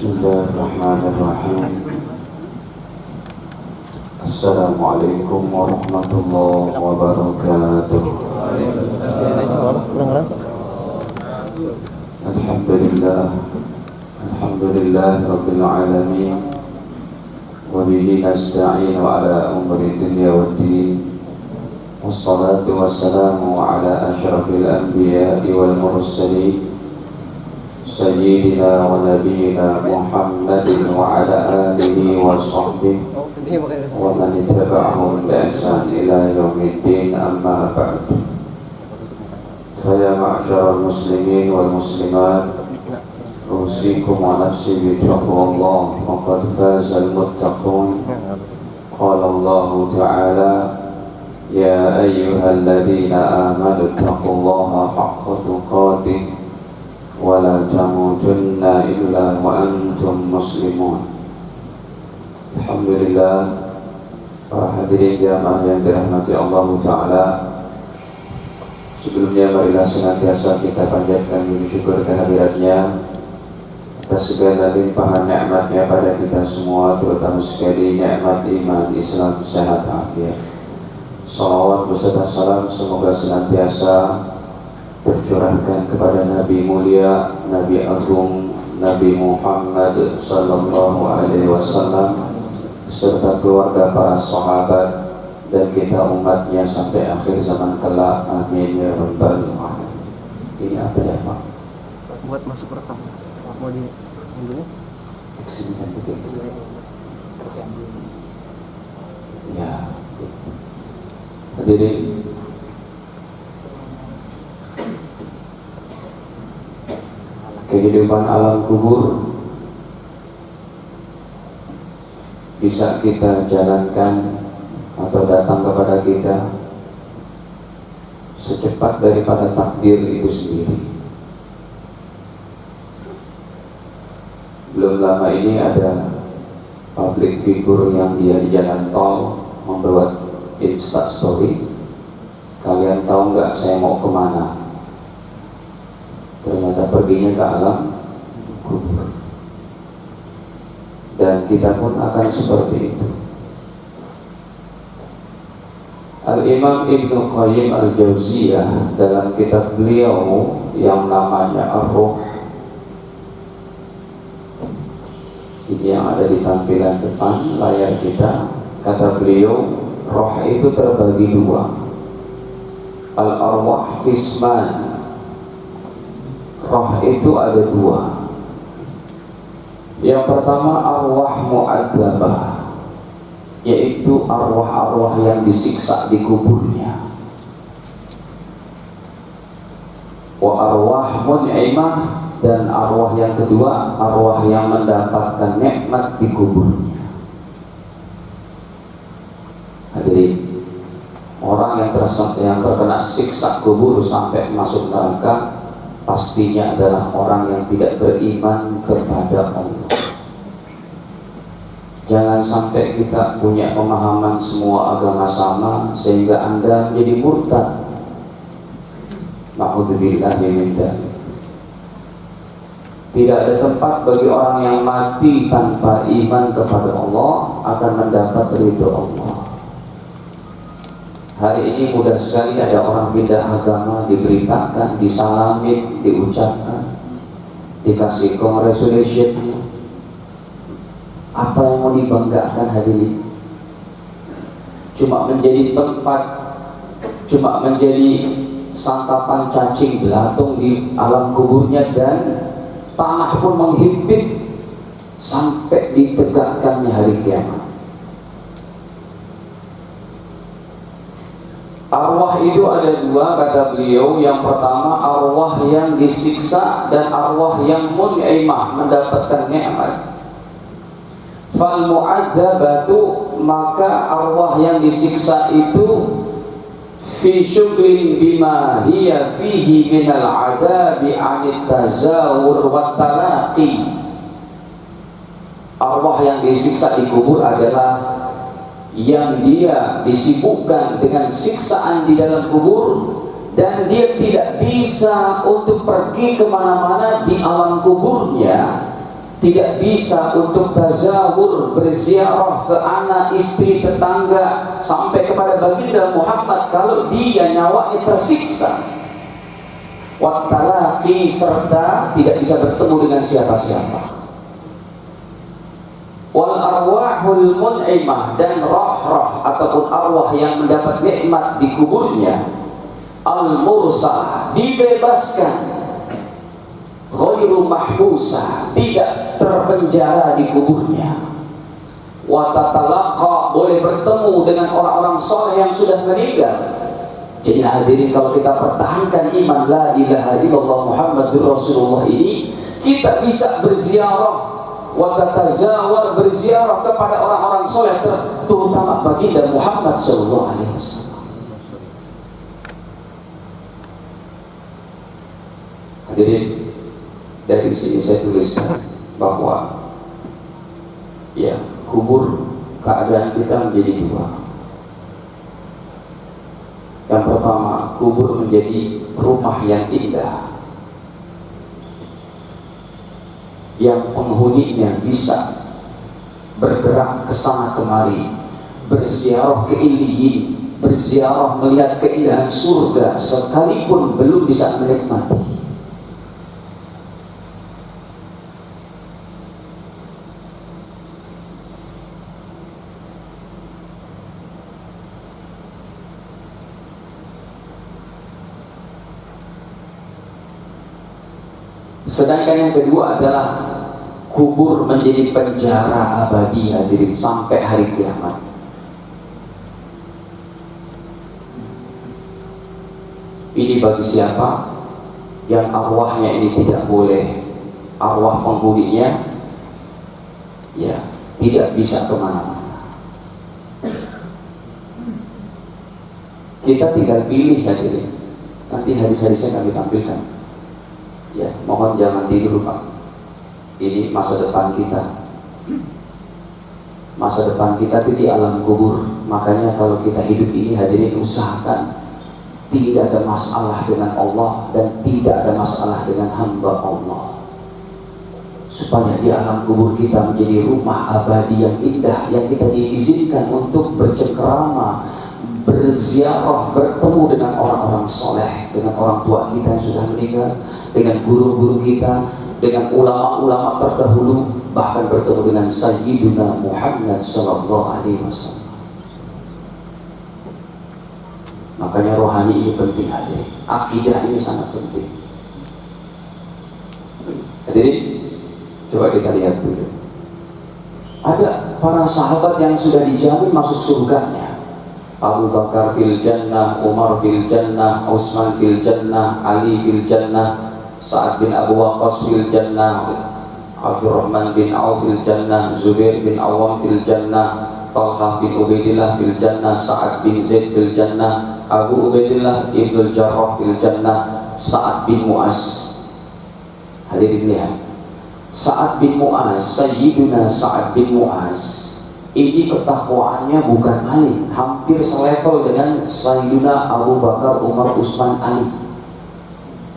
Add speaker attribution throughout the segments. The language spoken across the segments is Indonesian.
Speaker 1: Bismillahirrahmanirrahim. Assalamualaikum warahmatullahi wabarakatuh. Alhamdulillah rabbil alamin. Wa bihi nasta'inu ala umuri dunya waddin. Wassalatu wassalamu ala asyrafil anbiya'i wal mursalin Sayyidina wa nabiyina Muhammadin wa ala alihi wa sahbihi wa man ittaba'ahum bi ihsan ila yaumiddin, amma ba'd. Fa ya ma'syaral muslimin wal muslimat, usikum wa nafsi bi taqwallah, faqad fazal muttaqun. Qala Allah ta'ala: ya ayyuhalladzina amanu taqullaha haqqa tuqatih wa la tamutunna illa wa antum muslimun. Alhamdulillah, para hadirin jamaah yang dirahmati Allah Ta'ala, sebelumnya marilah senantiasa kita panjatkan puji syukur kehadiratnya atas segala limpahan nikmatnya pada kita semua, terutama sekali nikmat iman, Islam, sehat, afiat. Salawat beserta salam semoga senantiasa tercurahkan kepada Nabi mulia, Nabi agung, Nabi Muhammad sallallahu alaihi wasallam serta keluarga, para sahabat, dan kita umatnya sampai akhir zaman kelak. Amin ya rabbal alamin. Ini apa ya Pak?
Speaker 2: Buat masuk rekam. Mau di dulu?
Speaker 1: Sini kan begitu. Ya. Hadirin, kehidupan alam kubur bisa kita jalankan atau datang kepada kita secepat daripada takdir itu sendiri. Belum lama ini ada public figure yang dia di jalan tol membuat Insta story. Kalian tahu nggak saya mau kemana? Ternyata perginya ke alam kubur. Dan kita pun akan seperti itu. Al-Imam Ibnu Qayyim Al-Jauziyah dalam kitab beliau yang namanya Ar-Ruh, ini yang ada di tampilan depan layar kita, kata beliau, roh itu terbagi dua. Al-arwah qisman, roh itu ada dua. Yang pertama arwah mu'adzabah, yaitu arwah-arwah yang disiksa di kuburnya. Wa arwah mun'imah, dan arwah yang kedua arwah yang mendapatkan nikmat di kuburnya. Hadirin, orang yang terkena siksa kubur sampai masuk neraka pastinya adalah orang yang tidak beriman kepada Allah. Jangan sampai kita punya pemahaman semua agama sama sehingga Anda menjadi murtad. Na'udzubillah min dzalik. Tidak ada tempat bagi orang yang mati tanpa iman kepada Allah akan mendapat ridho Allah. Hari ini mudah sekali ada orang pindah agama, diberitakan, disalamin, diucapkan, dikasih congratulations. Apa yang mau dibanggakan hadirin? Cuma menjadi tempat, cuma menjadi santapan cacing belatung di alam kuburnya, dan tanah pun menghimpit sampai ditegakkannya hari kiamat. Arwah itu ada dua, kata beliau. Yang pertama arwah yang disiksa dan arwah yang mun'imah, mendapatkan nikmat. Fal mu'adzabatu, maka arwah yang disiksa itu fi syughlin bima hiya fihi minal adabi anit tazawur wat talaqi. Arwah yang disiksa di kubur adalah yang dia disibukkan dengan siksaan di dalam kubur, dan dia tidak bisa untuk pergi kemana-mana di alam kuburnya tidak bisa untuk tazawur, berziarah ke anak, istri, tetangga, sampai kepada baginda Muhammad kalau dia nyawanya tersiksa. Wattalaqi, serta tidak bisa bertemu dengan siapa-siapa. Wal arwahul mun'imah, dan roh-roh ataupun arwah yang mendapat nikmat di kuburnya, al mursalah, dibebaskan, ghairu mahbusah, tidak terpenjara di kuburnya. Wa tatalaqa, boleh bertemu dengan orang-orang soleh yang sudah meninggal. Jadi hadirin, kalau kita pertahankan iman la ilaha illallah Muhammadur Rasulullah ini, kita bisa berziarah wa tatazawar, berziarah kepada orang-orang soleh, terutama baginda Muhammad sallallahu alaihi wasallam. Hadirin, dari sini saya tuliskan bahwa ya, kubur keadaan kita menjadi dua. Yang pertama, kubur menjadi rumah yang indah, yang penghuninya bisa bergerak ke sana kemari, berziarah ke Iliyin, berziarah melihat keindahan surga, sekalipun belum bisa menikmati. Sedangkan yang kedua adalah kubur menjadi penjara abadi, hadirin, sampai hari kiamat. Ini bagi siapa yang arwahnya ini tidak boleh, arwah penghuninya ya tidak bisa kemana-mana. Kita tinggal pilih, hadirin. Nanti hadis-hadisnya kami tampilkan. Ya, mohon jangan tidur, Pak. Ini masa depan kita. Masa depan kita itu di alam kubur. Makanya kalau kita hidup ini, hadirin, usahakan tidak ada masalah dengan Allah dan tidak ada masalah dengan hamba Allah, supaya di alam kubur kita menjadi rumah abadi yang indah, yang kita diizinkan untuk bercengkerama, berziarah, bertemu dengan orang-orang soleh, dengan orang tua kita yang sudah meninggal, dengan guru-guru kita, dengan ulama-ulama terdahulu, bahkan bertemu dengan Sayyiduna Muhammad sallallahu alaihi wasallam. Makanya rohani ini penting, hadirin. Akidah ini sangat penting. Hadirin, coba kita lihat dulu. Ada para sahabat yang sudah dijamin masuk surganya. Abu Bakar fil jannah, Umar fil jannah, Utsman fil jannah, Ali fil jannah, Sa'ad bin Abu Waqqas fil jannah, Abdurrahman bin Auf fil jannah, Zubair bin Awam fil jannah, Talha bin Ubaidillah fil jannah, Sa'ad bin Zaid fil jannah, Abu Ubaidillah Ibnul Jarrah fil jannah, Sa'ad bin Mu'az. Hadirin lihat, Sa'ad bin Mu'az, Sayyiduna Sa'ad bin Mu'az, ini ketakwaannya bukan main, hampir selevel dengan Sayyiduna Abu Bakar, Umar, Utsman, Ali.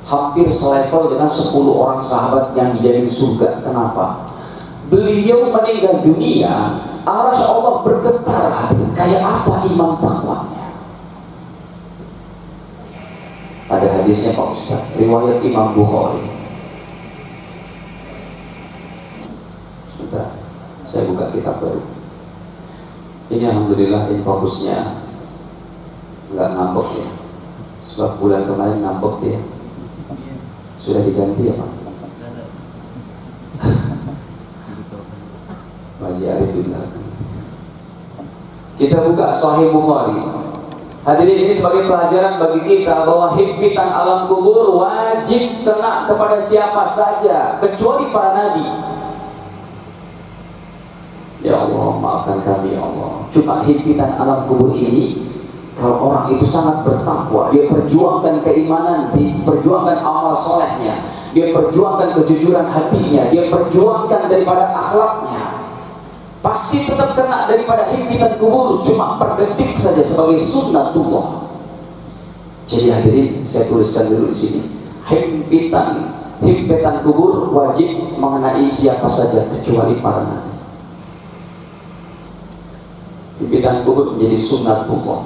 Speaker 1: Hampir selevel dengan 10 orang sahabat yang dijamin surga. Kenapa? Beliau meninggal dunia, arsy Allah bergetar. Kayak apa iman takwanya? Ada hadisnya Pak Ustaz, riwayat Imam Bukhari. Sudah, saya buka kitab baru. Ini alhamdulillah, ini fokusnya nggak ngambek ya, sebab bulan kemarin ngambek dia. Sudah diganti ya Pak? Wajib Arif di belakang. Kita buka Sahih Bukhari. Hadirin, ini sebagai pelajaran bagi kita bahwa himpitan alam kubur wajib kena kepada siapa saja kecuali para nabi. Ya Allah, maafkan kami ya Allah. Cuma himpitan alam kubur ini, kalau orang itu sangat bertakwa, dia perjuangkan keimanan, dia perjuangkan amal solehnya, dia perjuangkan kejujuran hatinya, dia perjuangkan daripada akhlaknya, pasti tetap kena daripada himpitan kubur, cuma per detik saja sebagai sunnatullah. Jadi hadirin, saya tuliskan dulu di sini, himpitan
Speaker 3: himpitan kubur wajib mengenai siapa saja kecuali para nabi. Himpitan kubur menjadi sunnatullah,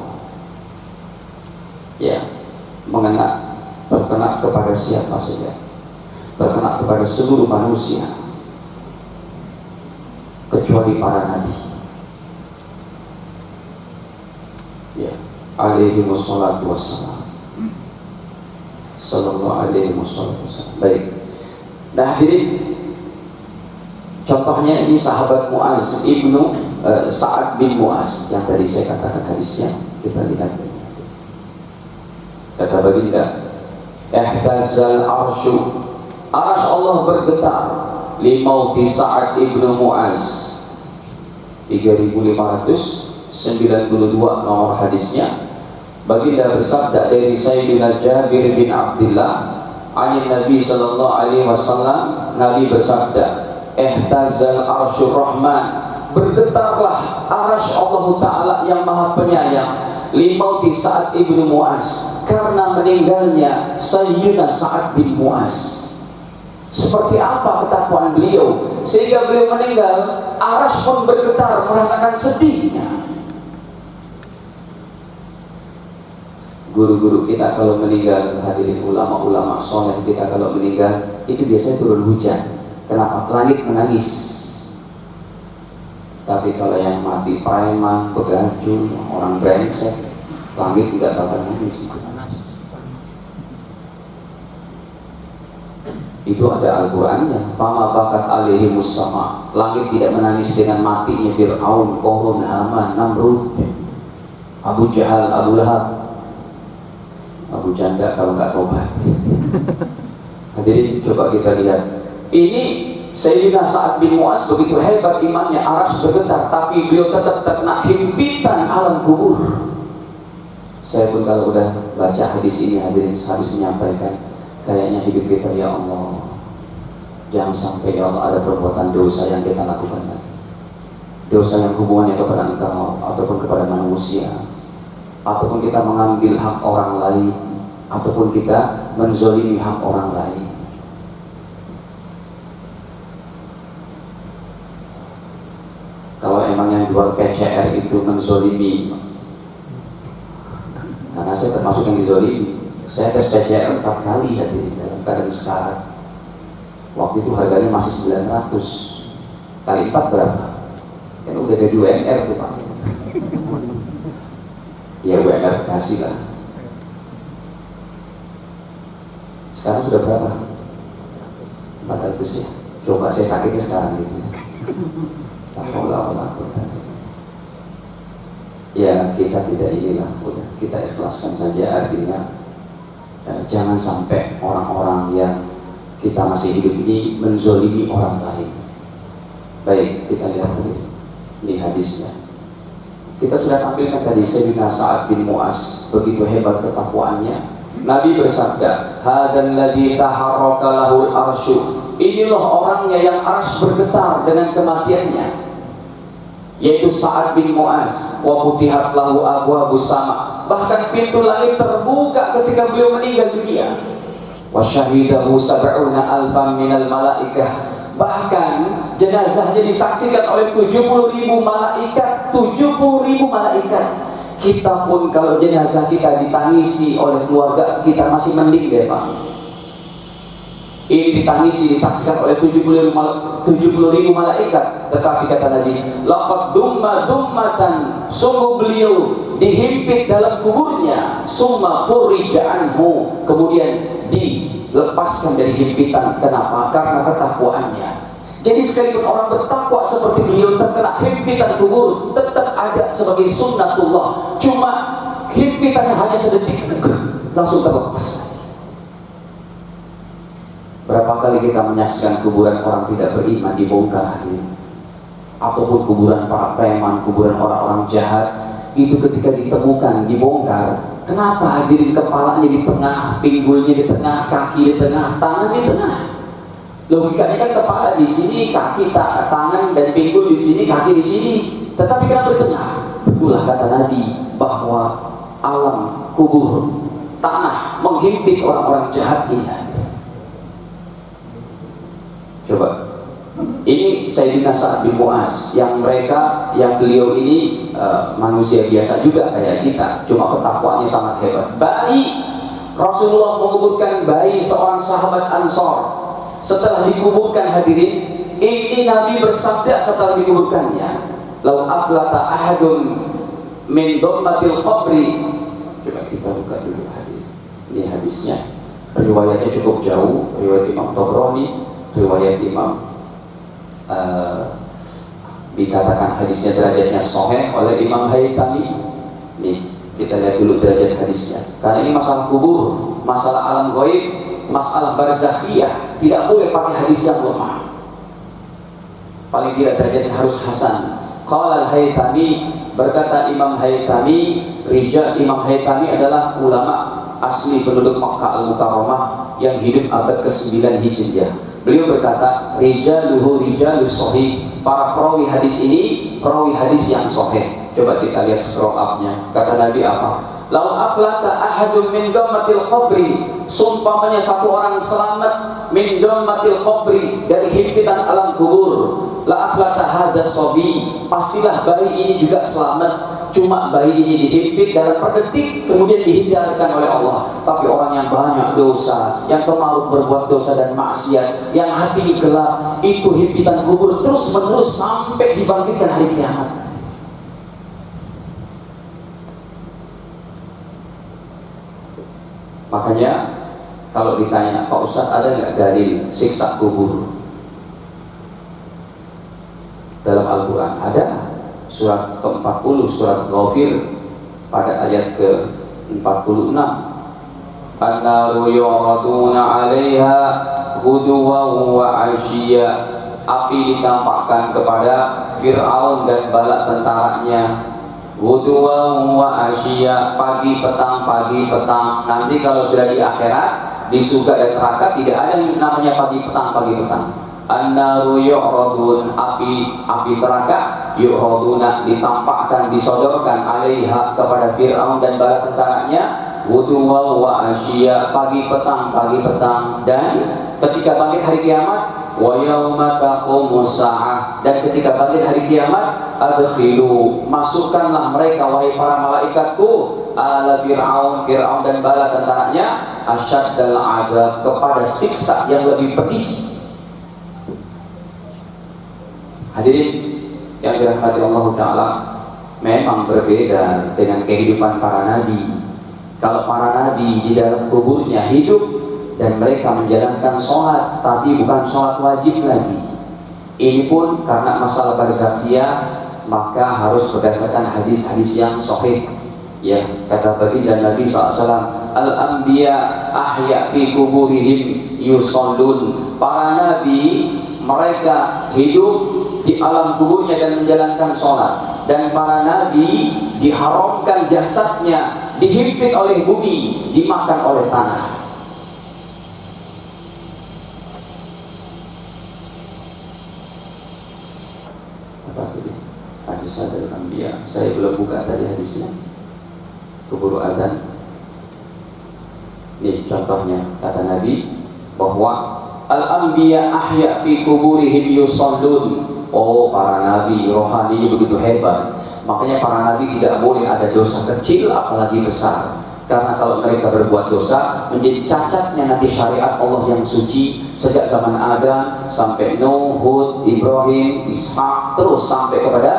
Speaker 3: ya, terkena kepada siapa saja, terkena kepada seluruh manusia kecuali para nabi, ya, alaihi wassalatu wassalam, sallallahu alaihi wasallam. Baik, nah hadirin, contohnya ini sahabat Muaz ibnu Sa'ad bin Muaz yang tadi saya katakan hadisnya. Kita lihat, kata baginda, ihtazzal arsyu, arsy Allah bergetar, limauti Sa'ad ibnu Muaz. 3592 nomor hadisnya. Baginda bersabda dari Sayyidina Jabir bin Abdullah, ani Nabi sallallahu alaihi wasallam, Nabi bersabda, ihtazzal arsyur rahman, bergetarlah arsy Allah Ta'ala yang maha penyayang, limauti Sa'ad ibnu Muaz, karena meninggalnya Sayyidina Sa'ad bin Muaz. Seperti apa ketakwaan beliau sehingga beliau meninggal, arsy pun bergetar merasakan sedihnya. Guru-guru kita kalau meninggal, hadirin, ulama-ulama soleh kita kalau meninggal, itu biasanya turun hujan. Kenapa? Langit menangis. Tapi kalau yang mati preman, begajul, orang brengsek, langit tidak bakal nangis. Itu ada Al-Qur'annya. Fama bakat alaihimus sama. Langit tidak menangis dengan matinya Fir'aun, Qarun, Haman, Namrud, Abu Jahal, Abu Lahab, Abu Janda kalau nggak tobat. Hadirin, coba kita lihat. Ini Sayyidina Sa'ad bin Muaz begitu hebat imannya, arsy bergetar, tapi beliau tetap terkena himpitan alam kubur. Saya pun kalau udah baca hadis ini, hadirin, harus menyampaikan, kayaknya hidup kita, ya Allah, jangan sampai ya Allah ada perbuatan dosa yang kita lakukan lagi. Dosa yang hubungannya kepada Engkau ataupun kepada manusia, ataupun kita mengambil hak orang lain, ataupun kita menzolimi hak orang lain. Kalau emang yang jual PCR itu menzolimi, karena saya termasuk yang dizolimi, saya tes PCR 4 kali hadirin dalam keadaan sekarat. Waktu itu harganya masih 900, kali 4 berapa? Kan udah gaji UMR tuh Pak. Ya UMR kasih lah. Sekarang sudah berapa? 400 ya. Coba saya sakitnya sekarang gitu. Ya kita tidak inilah, udah kita ikhlaskan saja. Artinya jangan sampai orang-orang yang kita masih hidup ini menzolimi orang lain. Baik, kita lihat ini hadisnya. Kita sudah tampilkan tadi Sayyidina Sa'ad bin Muaz, begitu hebat ketakwaannya. Nabi bersabda, hadzal ladzi taharraka lahul arsyu, inilah orangnya yang arsy bergetar dengan kematiannya, yaitu Sa'ad bin Muaz. Wa futihat lahu abwabus sama, bahkan pintu langit terbuka ketika beliau meninggal dunia. Wa syahidahu sab'una alfan minal malaikah, bahkan jenazahnya disaksikan oleh 70.000 malaikat. 70.000 malaikat. Kita pun kalau jenazah kita ditangisi oleh keluarga kita masih mending deh Pak. Ini ditangisi, disaksikan oleh 70.000 malaikat. Tetapi kata Nabi, laqad dumma dummatan, sungguh beliau dihimpit dalam kuburnya, summa furija anhu, kemudian dilepaskan dari himpitan. Kenapa? Karena ketakwaannya. Jadi sekalipun orang bertakwa seperti beliau terkena himpitan kubur, tetap ada sebagai sunnatullah. Cuma himpitannya hanya sedetik, langsung terlepas. Berapa kali kita menyaksikan kuburan orang tidak beriman dibongkar, ataupun kuburan para preman, kuburan orang-orang jahat, itu ketika ditemukan, dibongkar. Kenapa hadirin? Kepalanya di tengah, pinggulnya di tengah, kaki di tengah, tangan di tengah. Logikanya kan kepala di sini, kaki, tangan dan pinggul di sini, kaki di sini. Tetapi kenapa di tengah? Itulah kata Nabi bahwa alam kubur, tanah menghimpit orang-orang jahat ini. Coba, ini Sayyidina Sa'ad bin Mu'az, yang beliau ini manusia biasa juga kayak kita, cuma ketakwaannya sangat hebat. Bayi Rasulullah menguburkan bayi seorang sahabat Ansor. Setelah dikuburkan, hadirin, ini Nabi bersabda setelah dikuburkannya, "Lau aflata ahadun min dhammatil qabri." Coba kita buka dulu hadirin. Ini hadisnya. Riwayatnya cukup jauh, riwayat Imam Tabrani, riwayat Imam dikatakan hadisnya derajatnya sahih oleh Imam Haytami. Nih, kita lihat dulu derajat hadisnya. Karena ini masalah kubur, masalah alam gaib, masalah barzakhiyah, tidak boleh pakai hadis yang lemah. Paling tidak derajatnya harus hasan. Qala al-Haytami, berkata Imam Haytami, Imam Haytami adalah ulama asli penduduk Makkah Al-Mukarramah yang hidup abad ke-9 Hijriah. Beliau berkata, rijaluhu rijalus sahih. Para perawi hadis ini perawi hadis yang sahih. Coba kita lihat scroll up-nya. Kata Nabi apa? Lau aflata ahadun min dhammatil qabri. Sumpamanya satu orang selamat min dhammatil qabri, dari himpitan alam kubur. La aflata hadas sobi. Pastilah bayi ini juga selamat. Cuma bayi ini dihimpit dalam per detik, kemudian dihindarkan oleh Allah. Tapi orang yang banyak dosa, yang kemarin berbuat dosa dan maksiat, yang hati gelap, itu himpitan kubur terus menerus sampai dibangkitkan hari kiamat. Makanya kalau ditanya, Pak Ustaz, ada nggak dalil siksa kubur dalam Al-Quran? Ada. Surat ke-40, surat Ghafir, pada ayat ke-46. An-naru yu'raduna 'alaiha ghuduwan wa 'ashiyya. Api ditampakkan kepada Fir'aun dan bala tentaranya. Ghuduwan wa 'ashiyya, pagi petang, pagi petang. Nanti kalau sudah di akhirat, di surga dan neraka, tidak ada yang namanya pagi petang, pagi petang. An-naru yu'radun, api neraka, yu'raduna, ditampakkan, disodorkan, 'alaiha, kepada Fir'aun dan bala tentaranya, ghuduwan wa 'ashiyya, pagi petang, pagi petang. Dan ketika bangkit hari kiamat, wa yauma taqumus sa'ah, dan ketika bangkit hari kiamat, adkhilu, masukkanlah mereka, wahai para malaikatku, ala Fir'aun dan bala tentaranya, asyaddal azab, kepada siksa yang lebih pedih. Hadirin yang dirahmati Allah Ta'ala, memang berbeda dengan kehidupan para nabi. Kalau para nabi di dalam kuburnya hidup dan mereka menjalankan sholat, tapi bukan sholat wajib lagi. Ini pun karena masalah barzakhiyah, maka harus berdasarkan hadis-hadis yang sahih. Ya, kata baginda Nabi SAW, al-anbiya ahya fi kuburihim yusallun. Para nabi mereka hidup di alam kuburnya dan menjalankan sholat. Dan para nabi diharamkan jasadnya dihimpit oleh bumi, dimakan oleh tanah. Apa itu? Hadis dari Anbiya. Saya belum buka tadi hadisnya. Keburu adzan. Ini contohnya, kata Nabi bahwa al-anbiya ahya fi kuburihim yusallun. Oh, para nabi rohaninya begitu hebat. Makanya para nabi tidak boleh ada dosa kecil apalagi besar. Karena kalau mereka berbuat dosa, menjadi cacatnya nanti syariat Allah yang suci. Sejak zaman Adam sampai Nuh, Hud, Ibrahim, Ishak, terus sampai kepada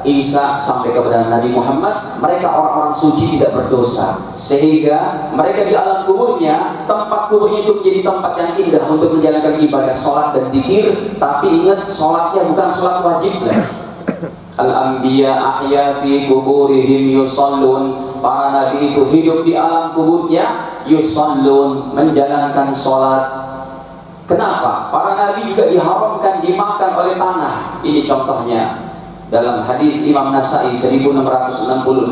Speaker 3: Isa, sampai kepada Nabi Muhammad, mereka orang-orang suci, tidak berdosa. Sehingga mereka di alam kuburnya, tempat kuburnya itu menjadi tempat yang indah untuk menjalankan ibadah sholat dan dzikir. Tapi ingat, sholatnya bukan sholat wajib lah. Al-anbiya ahya fi kuburihim yusallun. Para nabi itu hidup di alam kuburnya, yusallun, menjalankan sholat. Kenapa? Para nabi juga diharamkan dimakan oleh tanah. Ini contohnya dalam hadis Imam Nasai 1666,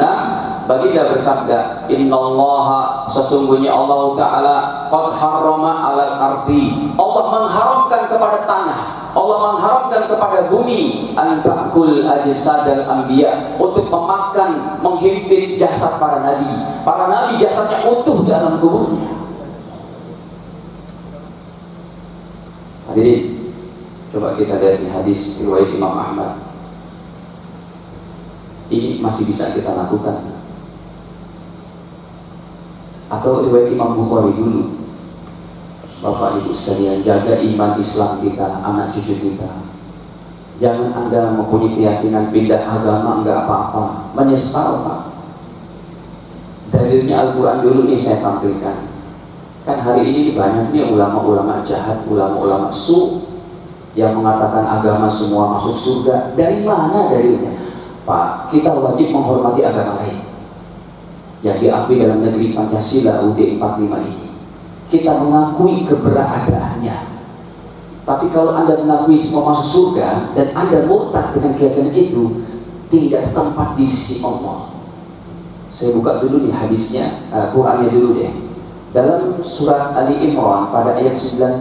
Speaker 3: baginda bersabda, innallaha, sesungguhnya Allah Ta'ala, qad harrama 'alal ardi, Allah mengharamkan kepada tanah, Allah mengharamkan kepada bumi, an ta'kul ajsadal anbiya, untuk memakan, menghimpit jasad para nabi. Para nabi jasadnya utuh di dalam kuburnya. Hadirin, kita lihat di hadis riwayat Imam Ahmad, ini masih bisa kita lakukan. Atau riwayat Imam Bukhari dulu, Bapak Ibu sekalian, jaga iman Islam kita, anak cucu kita. Jangan Anda mempunyai keyakinan pindah agama enggak apa-apa, menyesal Pak. Dalilnya Al-Quran dulu nih saya tampilkan. Kan hari ini banyak nih ulama-ulama jahat, ulama-ulama su yang mengatakan agama semua masuk surga. Dari mana dalilnya? Pak, kita wajib menghormati agama lain yang diakui dalam negeri Pancasila UUD 45 ini. Kita mengakui keberadaannya. Tapi kalau Anda mengakui semua masuk surga dan Anda murtad dengan keyakinan itu, tidak tempat di sisi Allah. Saya buka dulu nih hadisnya, Qurannya dulu deh. Dalam surat Ali Imran pada ayat 19,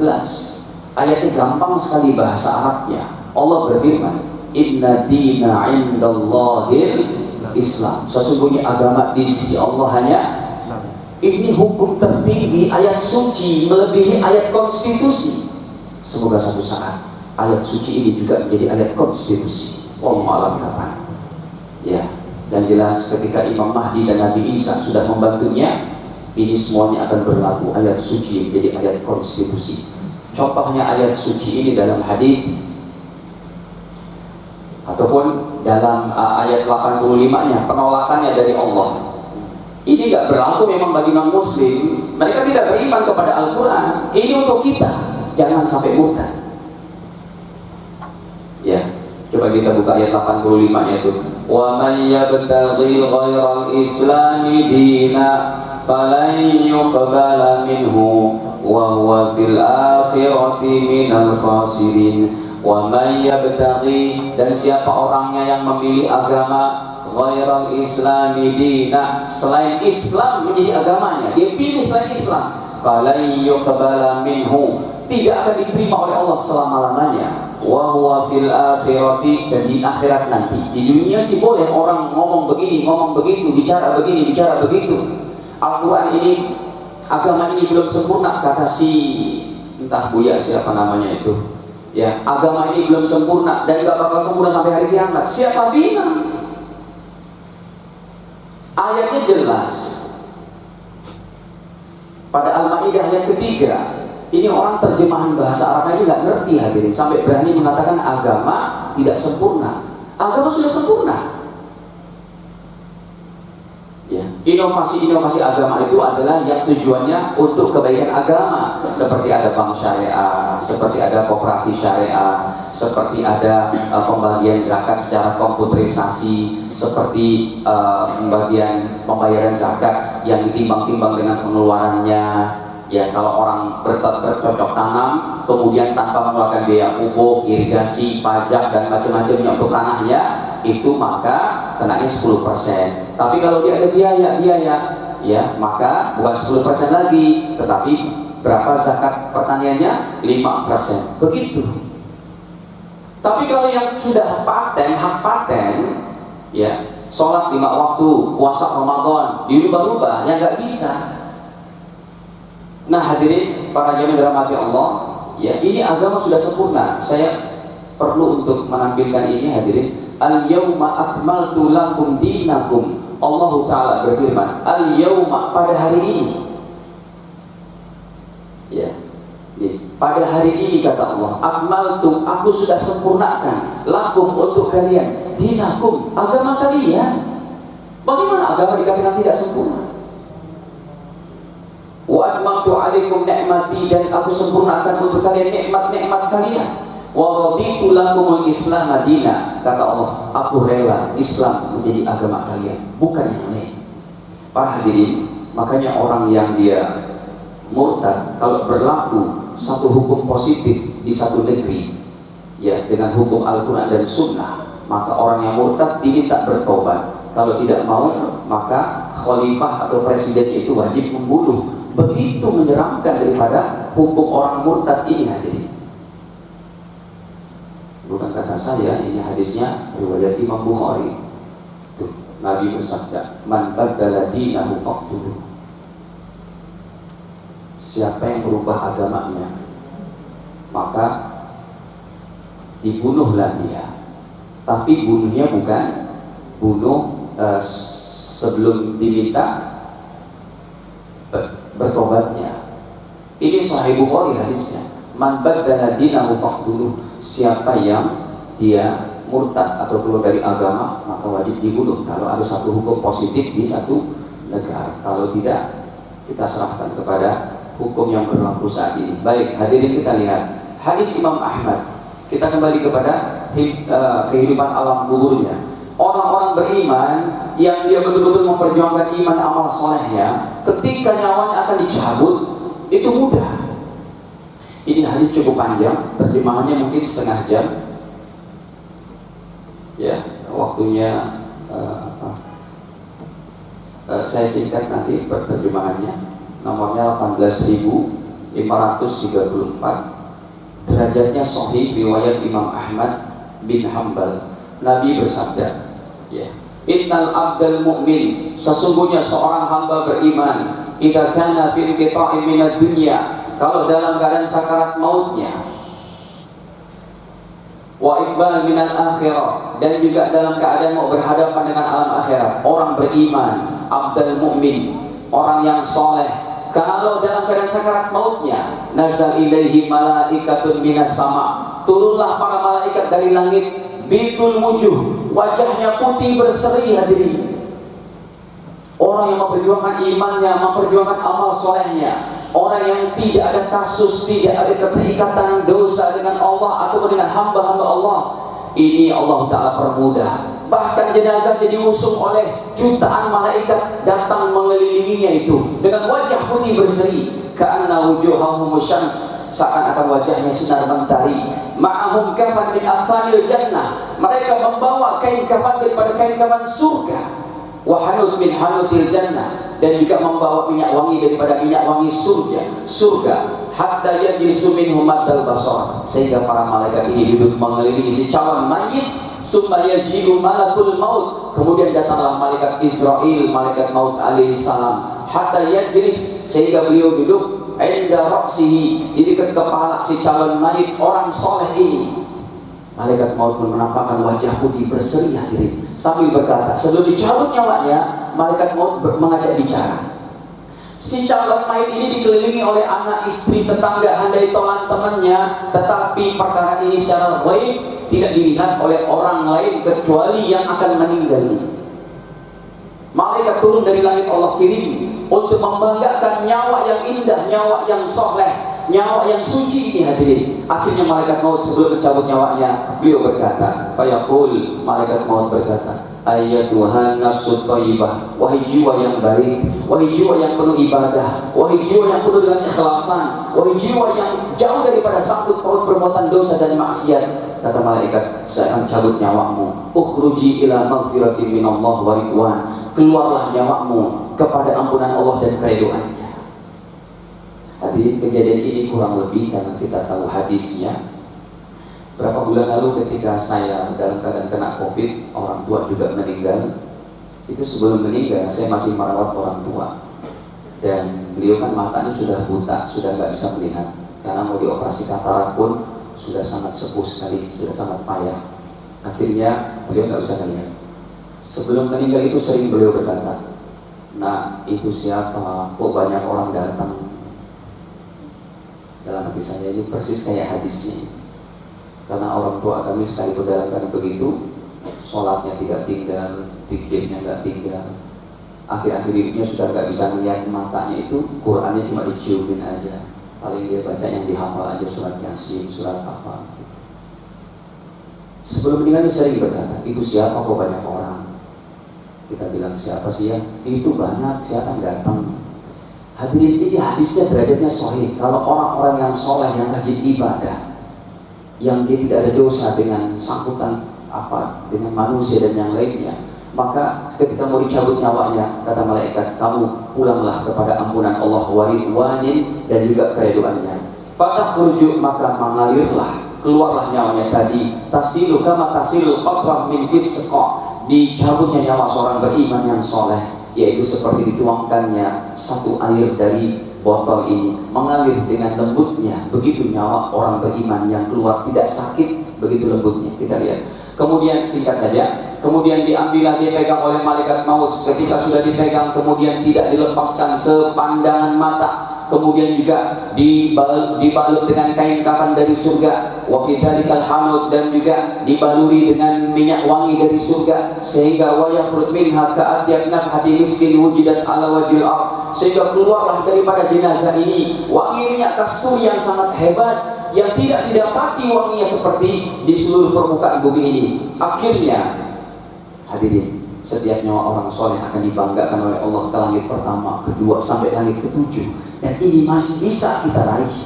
Speaker 3: ayatnya gampang sekali bahasa Arabnya. Allah berfirman, Inna dina indallahil Islam. Sesungguhnya agama di sisi Allah hanya ini, hukum tertinggi, ayat suci melebihi ayat konstitusi. Semoga suatu saat ayat suci ini juga menjadi ayat konstitusi. Wallahu a'lam kapan. Ya, dan jelas ketika Imam Mahdi dan Nabi Isa sudah membantunya, ini semuanya akan berlaku ayat suci menjadi ayat konstitusi. Contohnya ayat suci ini dalam hadis ataupun dalam ayat 85-nya, penolakannya dari Allah. Ini nggak berlaku memang bagi non-muslim. Mereka tidak beriman kepada Al-Quran. Ini untuk kita, jangan sampai murtad. Ya, coba kita buka ayat 85-nya itu. Wa may yabtaghi ghairal islami dina falan yuqbala minhu wa huwa fil akhirati minal khasirin. Wa may yabtaghi, dan siapa orangnya yang memilih agama ghairal islami dina, selain Islam menjadi agamanya, dia pilih selain Islam, falan yuqbala minhu, tidak akan diterima oleh Allah selama-lamanya. Wa huwa fil akhirati, dan di akhirat nanti. Di dunia sih boleh orang ngomong begini, ngomong begitu, bicara begini, bicara begitu. Al-Quran ini, agama ini belum sempurna, kata si entah Buya siapa namanya itu. Ya, agama ini belum sempurna dan gak bakal sempurna sampai hari kiamat. Siapa bilang? Ayatnya jelas pada Al-Maidah ayat ketiga. Ini orang terjemahan bahasa Arabnya ini nggak ngerti hadirin, sampai berani mengatakan agama tidak sempurna. Agama sudah sempurna. Ya, inovasi-inovasi agama itu adalah yang tujuannya untuk kebaikan agama, seperti ada bank syariah, seperti ada koperasi syariah, seperti ada pembagian zakat secara komputerisasi, seperti pembayaran zakat yang ditimbang-timbang dengan pengeluarannya. Ya, kalau orang bercocok tanam kemudian tanpa mengeluarkan biaya pupuk, irigasi, pajak dan macam-macamnya untuk tanahnya, itu maka kenanya 10%. Tapi kalau dia ada biaya, ya, maka bukan 10% lagi, tetapi berapa zakat pertaniannya? 5%. Begitu. Tapi kalau yang sudah paten, hak paten, ya, sholat 5 waktu, puasa Ramadan, dirubah-rubah, ya nggak bisa. Nah hadirin para jamaah dirahmati Allah, ya, ini agama sudah sempurna. Saya perlu untuk menampilkan ini hadirin. Al-yawma akmaltu lakum dinakum. Allah Ta'ala berfirman, al-yawma, pada hari ini. Ya, pada hari ini kata Allah, akmaltu, aku sudah sempurnakan lakum, untuk kalian, dinakum, agama kalian. Bagaimana agama dikatakan tidak sempurna? Wa atmamtu alaikum ni'mati, dan aku sempurnakan untuk kalian nikmat-nikmat kalian. Wa raditu lakumul Islam madina, kata Allah, aku rela Islam menjadi agama kalian, bukan yang lain. Para hadirin, makanya orang yang dia murtad, kalau berlaku satu hukum positif di satu negeri, ya, dengan hukum Al-Quran dan Sunnah, maka orang yang murtad diminta bertobat. Kalau tidak mau, maka khalifah atau presiden itu wajib membunuh. Begitu menyeramkan daripada hukum orang murtad ini hadirin. Bukan kata saya, ini hadisnya riwayat Imam Bukhari. Tuh, Nabi bersabda, "Man baddala dinahu faqtuluh." Siapa yang merubah agamanya, maka dibunuhlah dia. Tapi bunuhnya bukan bunuh sebelum diminta bertobatnya. Ini Sahih Bukhari hadisnya. Man baddala dinahu faqtuluh. Siapa yang dia murtad atau keluar dari agama, maka wajib dibunuh. Kalau ada satu hukum positif di satu negara, kalau tidak, kita serahkan kepada hukum yang berlaku saat ini. Baik, hadirin, kita lihat hadis Imam Ahmad. Kita kembali kepada kehidupan alam kuburnya. Orang-orang beriman yang dia betul-betul memperjuangkan iman amal solehnya, ketika nyawanya akan dicabut, itu mudah. Ini hadis cukup panjang, terjemahannya mungkin setengah jam. Ya, waktunya saya singkat nanti terjemahannya. Nomornya 18.534. Derajatnya sahih, riwayat Imam Ahmad bin Hanbal. Nabi bersabda, ya, innal abdal mu'min, sesungguhnya seorang hamba beriman, idza kana fil qita'in minad dunya, kalau dalam keadaan sakarat mautnya, wa iqbal minal akhirah, dan juga dalam keadaan mau berhadapan dengan alam akhirat. Orang beriman, abdal mu'min, orang yang soleh, kalau dalam keadaan sakarat mautnya, nazal ilaihi malaikatun minas sama, turunlah para malaikat dari langit, bidul wujuh, wajahnya putih berseri. Hadirin, orang yang memperjuangkan imannya, memperjuangkan amal solehnya, orang yang tidak ada kasus, tidak ada keterikatan dosa dengan Allah atau dengan hamba-hamba Allah, ini Allah Ta'ala permudah. Bahkan jenazah jadi diusung oleh jutaan malaikat datang mengelilinginya itu dengan wajah putih berseri, ka'anna wujuhahum syams, seakan-akan wajahnya sinar mentari. Ma'ahum kafan min afanil jannah, mereka membawa kain kafan daripada kain kafan surga. Wa hanud min hanudil jannah, dan juga membawa minyak wangi daripada minyak wangi surga. Hatta yajlisu minhum maddal basar, sehingga para malaikat ini duduk mengelilingi si calon mayit. Summa yaji'u malakul maut, kemudian datanglah malaikat Israel, malaikat maut alaihi salam. Hatta yajlis, sehingga beliau duduk inda ra'sihi, di dekat kepala si calon mayit orang soleh ini. Malaikat maut pun menampakkan wajah putih berseri, hadirin, sambil berkata, sebelum dicabut nyawanya, malaikat maut mengajak bicara. Si calon mayit ini dikelilingi oleh anak, istri, tetangga, handai tolan temannya, tetapi perkara ini secara ghaib tidak dilihat oleh orang lain kecuali yang akan meninggal. Malaikat turun dari langit Allah kirim untuk membanggakan nyawa yang indah, nyawa yang soleh, nyawa yang suci ini, hadirin. Akhirnya malaikat maut sebelum mencabut nyawanya, beliau berkata, fayaqul, malaikat maut berkata, ayyatuhan nafsut thayyibah, wahai jiwa yang baik, wahai jiwa yang penuh ibadah, wahai jiwa yang penuh dengan ikhlasan, wahai jiwa yang jauh daripada sangkut paut perbuatan dosa dan maksiat. Kata malaikat, saya akan cabut nyawamu. Ukhruji ila maghfiratin minallah wa ridwan, keluarlah nyawamu kepada ampunan Allah dan keridhaannya. Hadirin, kejadian ini kurang lebih karena kita tahu hadisnya. Berapa bulan lalu ketika saya dalam keadaan kena COVID, orang tua juga meninggal. Itu sebelum meninggal saya masih merawat orang tua, dan beliau kan matanya sudah buta, sudah nggak bisa melihat karena mau dioperasi katarak pun sudah sangat sepuh sekali, sudah sangat payah. Akhirnya beliau nggak bisa melihat. Sebelum meninggal itu sering beliau berkata, nah itu siapa? Kok banyak orang datang? Dalam hati saya ini persis kayak hadisnya. Karena orang tua kami sekali dalam keadaan begitu, sholatnya tidak tinggal, zikirnya nggak tinggal. Akhir-akhir hidupnya sudah nggak bisa melihat, matanya itu Qurannya cuma diciumin aja. Paling dia baca yang dihafal aja, surat Yasin, surat apa. Sebelum meninggal sering berkata, itu siapa kok banyak orang? Kita bilang, siapa sih ya? Itu banyak, siapa yang datang? Hadirin, ini hadisnya derajatnya sahih. Kalau orang-orang yang soleh, yang rajin ibadah, yang dia tidak ada dosa dengan sangkutan apa dengan manusia dan yang lainnya, maka ketika mau dicabut nyawanya, kata malaikat, kamu pulanglah kepada ampunan Allah wa ridwanin, dan juga keridhaannya. Fatakhruju, maka mengalirlah, keluarlah nyawanya tadi, tasilu kama tasilul qatrah min fisqa, dicabutnya nyawa seorang beriman yang soleh, yaitu seperti dituangkannya satu air dari botol ini, mengalir dengan lembutnya. Begitu nyawa orang beriman yang keluar, tidak sakit, begitu lembutnya, kita lihat. Kemudian singkat saja, kemudian diambillah dia pegang oleh malaikat maut. Ketika sudah dipegang, kemudian tidak dilepaskan sepandangan mata. Kemudian juga dibalut dengan kain kafan dari surga, wa fi dzalikal hanud, dan juga dibaluri dengan minyak wangi dari surga, sehingga wa yakhruj minha ka'atyab nafhati miskin wujidat ala wajhil ard, sehingga keluarlah daripada jenazah ini wangi minyak kasturi yang sangat hebat, yang tidak didapati wanginya seperti di seluruh permukaan bumi ini. Akhirnya hadirin, setiap nyawa orang soleh akan dibanggakan oleh Allah ke langit pertama, kedua, sampai langit ketujuh. Dan ini masih bisa kita raih.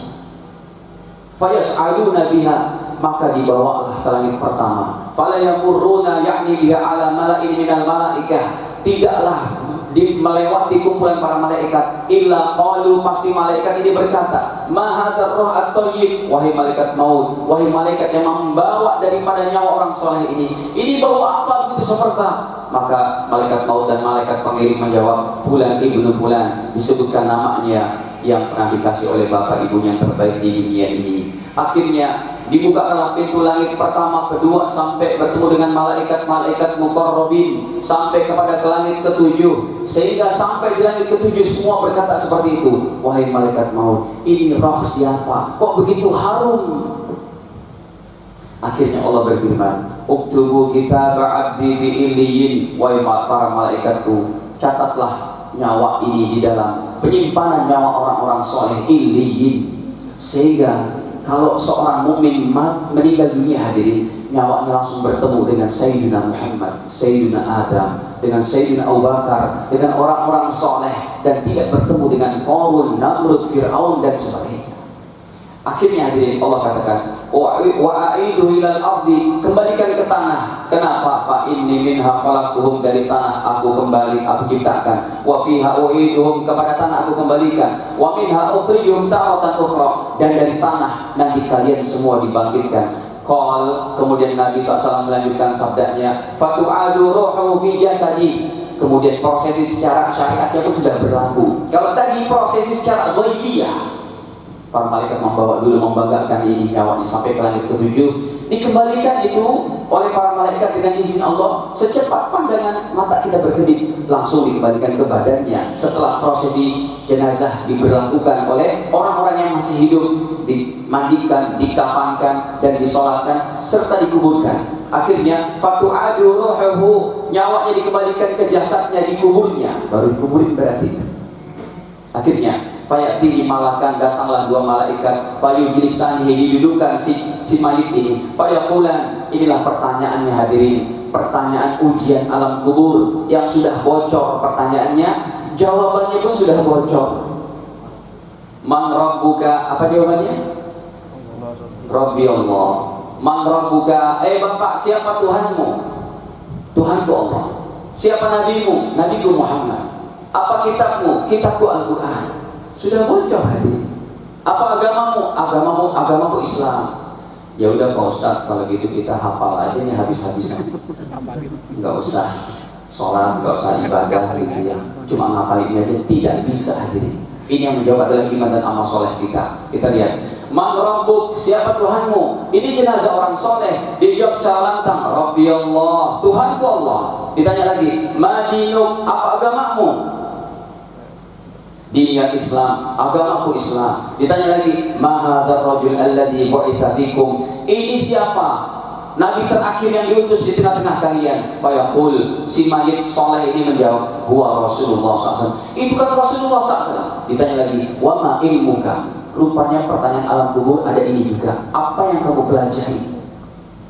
Speaker 3: Fayas'aluna biha, maka dibawalah ke langit pertama. Fala yamurruna ya'ni biha ala mala'in minal malaikah, tidaklah melewati kumpulan para malaikat, illa qalu, pasti malaikat ini berkata, ma hadzal ruh at-thayyib, wahai malaikat maut, wahai malaikat yang membawa daripada nyawa orang soleh ini bawa apa begitu semerbak? Maka malaikat maut dan malaikat pengiring menjawab, fulan ibnu fulan, disebutkan namanya yang pernah dikasih oleh bapak ibunya yang terbaik di dunia ini. Akhirnya dibukakanlah pintu langit pertama, kedua, sampai bertemu dengan malaikat-malaikat muqarrabin, sampai kepada ke langit ketujuh, sehingga sampai di langit ketujuh semua berkata seperti itu, wahai malaikat maut, ini roh siapa? Kok begitu harum? Akhirnya Allah berfirman, uktubu kitab abdi fi illiyin, wahai para malaikatku, catatlah nyawa ini di dalam penyimpanan nyawa orang-orang soleh illiyin, sehingga kalau seorang mukmin meninggal dunia, hadirin, nyawanya langsung bertemu dengan Sayyidina Muhammad, Sayyidina Adam, dengan Sayyidina Abu Bakar, dengan orang-orang soleh, dan tidak bertemu dengan Qarun, Namrud, Fir'aun, dan sebagainya. Akhirnya hadirin, Allah katakan, wa'aidu ilal ardi, kembalikan ke tanah. Kenapa? Fa inni minha khalaqtuhum, dari tanah aku kembali, aku ciptakan. Wa fiha u'iduhum, kepada tanah aku kembalikan. Wa minha ukhrijuhum ta'atan ukhra, dan dari tanah nanti kalian semua dibangkitkan. Qal, kemudian Nabi SAW melanjutkan sabdanya, fatu'adu ruhu fi jasadi. Kemudian prosesi secara syariatnya pun sudah berlaku. Kalau tadi prosesi secara ghaibiyah, para malaikat membawa dulu, membanggakan ini nyawanya sampai ke langit ketujuh, dikembalikan itu oleh para malaikat dengan izin Allah. Secepat pandangan mata kita berkedip, langsung dikembalikan ke badannya setelah prosesi jenazah diberlakukan oleh orang-orang yang masih hidup, dimandikan, dikafankan, dan disolatkan serta dikuburkan. Akhirnya fatu'adu ruhuhu, nyawanya dikembalikan ke jasadnya, dikuburnya, baru dikuburin berarti. Akhirnya fayatihi malakan, datanglah dua malaikat, fayujlisanihi, didudukan si mayit ini, fayaqulan, inilah pertanyaannya hadirin, pertanyaan ujian alam kubur yang sudah bocor pertanyaannya, jawabannya pun sudah bocor. Man rabbuka, apa jawabannya? Rabbi Allah. Man rabbuka, bapak, siapa Tuhanmu? Tuhanku Allah. Siapa nabimu? Nabiku Muhammad. Apa kitabmu? Kitabku Al-Quran. Sudah bocor hadirin. Apa agamamu? Agamaku Islam. Ya udah Pak Ustadz, kalau gitu kita hafal aja nih habis-habisan. Enggak usah sholat, enggak usah ibadah gitu ya. Cuma ngapalin aja, tidak bisa hadirin. Ini yang menjawab adalah iman dan amal soleh kita. Kita lihat, man rabbuk, siapa Tuhanmu? Ini jenazah orang soleh. Dijawab secara lantang, Rabbi Allah, Tuhanku Allah. Ditanya lagi, ma dinuk, apa agamamu? Diniyat Islam, agamaku Islam. Ditanya lagi, ma hadzal rajul alladzi bu'itsa fikum, ini siapa nabi terakhir yang diutus di tengah-tengah kalian? Fayaqul, si mayit soleh ini menjawab, huwa Rasulullah SAW, itu kan Rasulullah SAW. Ditanya lagi, wa ma ilmuka, rupanya pertanyaan alam kubur ada ini juga, apa yang kamu pelajari,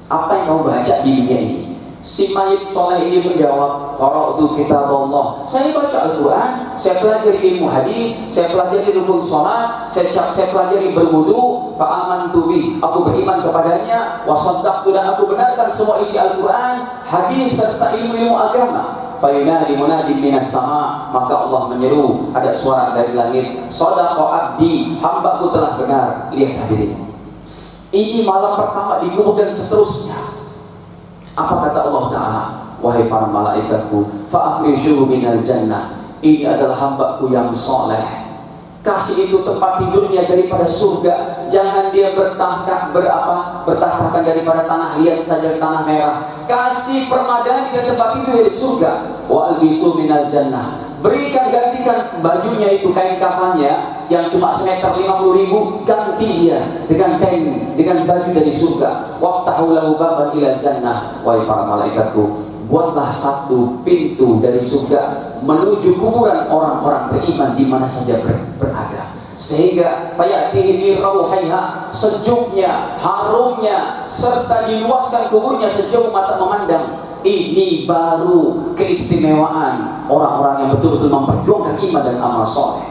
Speaker 3: apa yang kamu baca di dunia ini? Si mayit soleh ini menjawab, qara'tu kitab Allah, saya baca Al-Quran, saya pelajari ilmu hadis, saya pelajari rukun sholat, saya pelajari berwudu, fa'amantu bih, aku beriman kepadanya, wa shaddaqtu, dan aku benarkan semua isi Al-Quran, hadis serta ilmu-ilmu agama. Fayunadi munadi minas sama, maka Allah menyeru, ada suara dari langit, shadaqa abdi, hambaku telah benar. Lihat hadirin, ini malam pertama dikubur dan seterusnya. Apa kata Allah Ta'ala? Wahai para malaikatku, fa'afrishuhu minal jannah, ini adalah hambaku yang soleh, kasih itu tempat tidurnya daripada surga, jangan Jangan dia bertahtakan daripada tanah liat saja tanah merah. Kasih permadani dan tempat tidur dari surga. Wa albisu minal jannah. Berikan, gantikan bajunya itu, kain kafannya yang cuma semeter 50.000, ganti dia dengan kain, dengan baju dari surga. Waftahu lahu baban ilal jannah. Wahai para malaikatku, buatlah satu pintu dari surga menuju kuburan orang-orang beriman di mana saja berada, sehingga fayatihi rauhaiha, sejuknya, harumnya, serta diluaskan kuburnya sejauh mata memandang. Ini baru keistimewaan orang-orang yang betul-betul memperjuangkan iman dan amal soleh.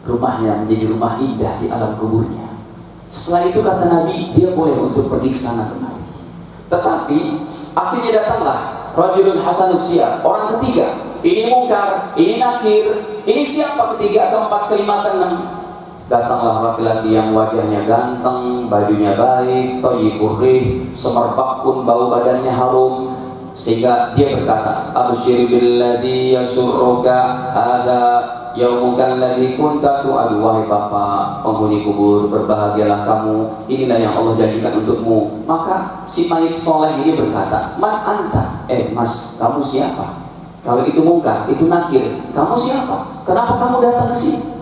Speaker 3: Rumahnya menjadi rumah indah di alam kuburnya. Setelah itu kata Nabi, dia boleh untuk pergi ke sana kemari. Tetapi akhirnya datanglah rajulun hasanus siyar, orang ketiga. Ini mungkar, ini nakir, ini siapa ketiga, keempat, kelima, keenam. Datanglah laki-laki yang wajahnya ganteng, bajunya baik, thayyibur rih, semerbak pun bau badannya harum, sehingga dia berkata, absyir billadzi yasurruka hadza yaumuka alladzi kunta tu'adu. Wahai bapak penghuni kubur, berbahagialah kamu, inilah yang Allah janjikan untukmu. Maka si mayit soleh ini berkata, man anta, mas, kamu siapa? Kalau itu mungkar, itu nakir, kamu siapa? Kenapa kamu datang ke sini?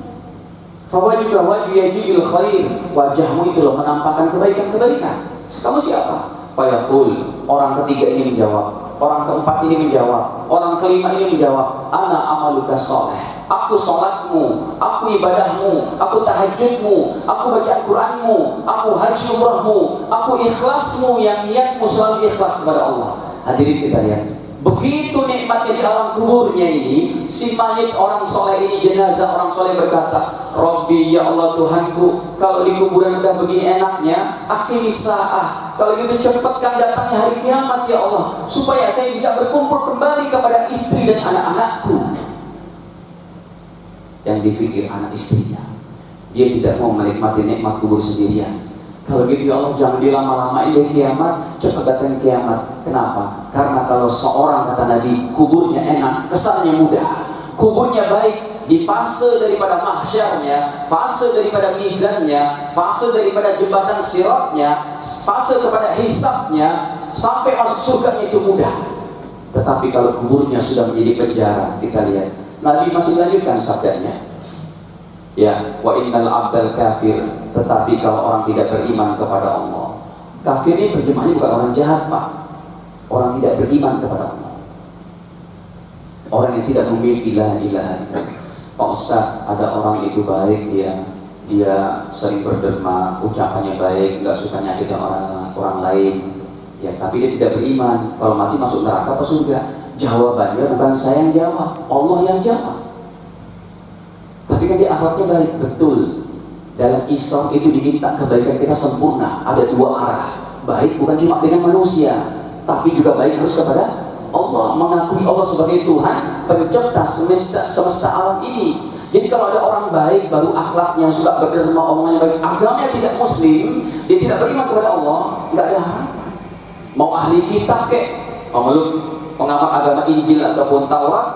Speaker 3: Fawajibah wajib yajibil khair, wajahmu itu loh menampakkan kebaikan-kebaikan. Kamu siapa? Fayaqul, orang ketiga ini menjawab, orang keempat ini menjawab, orang kelima ini menjawab, ana amaluka soleh. Aku sholatmu, aku ibadahmu, aku tahajudmu, aku baca Quranmu, aku haji umrahmu, aku ikhlasmu yang niatmu selalu ikhlas kepada Allah. Hadirin kita lihat, begitu nikmatnya di alam kuburnya ini, si mayit orang soleh ini, jenazah orang soleh berkata, Rabbi, ya Allah Tuhanku, kalau di kuburan udah begini enaknya, akhiri sa'ah, kalau gitu cepatkan datangnya hari kiamat ya Allah, supaya saya bisa berkumpul kembali kepada istri dan anak-anakku. Yang dipikir anak istrinya, dia tidak mau menikmati nikmat kubur sendirian. Kalau gitu ya Allah, jangan dilama-lamain deh kiamat, cepat datang kiamat. Kenapa? Karena kalau seorang, kata Nabi, kuburnya enak, kesannya mudah, kuburnya baik, di fase daripada mahsyarnya, fase daripada mizannya, fase daripada jembatan siratnya, fase kepada hisabnya, sampai masuk surganya itu mudah. Tetapi kalau kuburnya sudah menjadi penjara, kita lihat Nabi masih melanjutkan sabdanya, ya, wa innal abdal kafir, tetapi kalau orang tidak beriman kepada Allah. Kafir ini terjemahnya bukan orang jahat, Pak. Orang tidak beriman kepada Allah, orang yang tidak memiliki la ilaha illallah. Pak Ustaz, ada orang itu baik, dia sering berderma, ucapannya baik, nggak suka nyakitin orang lain, ya, tapi dia tidak beriman. Kalau mati masuk neraka apa surga? Jawabannya bukan saya yang jawab, Allah yang jawab. Tapi kan dia akhlaknya baik, betul. Dalam Islam itu diminta kebaikan kita sempurna, ada dua arah. Baik bukan cuma dengan manusia, tapi juga baik harus kepada Allah, mengakui Allah sebagai Tuhan pencipta semesta alam ini. Jadi kalau ada orang baik, baru akhlaknya, suka berderma, omongannya baik, agamanya tidak muslim, dia tidak beriman kepada Allah, nggak ada harapan. Mau ahli kitab kek, memeluk pengamat agama Injil ataupun Taurat,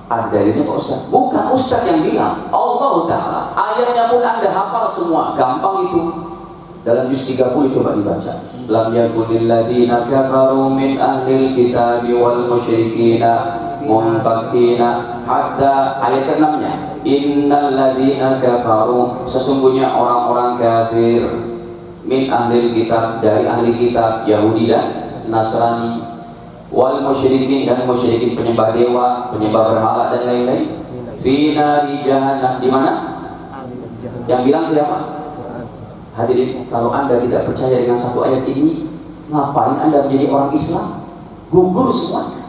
Speaker 3: ada dalilnya Pak Ustaz. Bukan Ustaz yang bilang, Allah Ta'ala. Ayatnya pun Anda hafal semua, gampang itu. Dalam juz 30 coba dibaca. Lam yakunil ladina kafaru min ahlil kitabi wal musyrikina munfakina, hatta ayat ke-6-nya. Innal ladina kafaru, sesungguhnya orang-orang kafir, min ahlil kitab, dari ahli kitab Yahudi dan Nasrani, wal musyrikin, dan musyrikin penyembah dewa, penyembah berhala dan lain-lain, fi nari jahannam. Di mana? Yang bilang siapa? Hadirin, kalau Anda tidak percaya dengan satu ayat ini, ngapain Anda menjadi orang Islam? Gugur semuanya.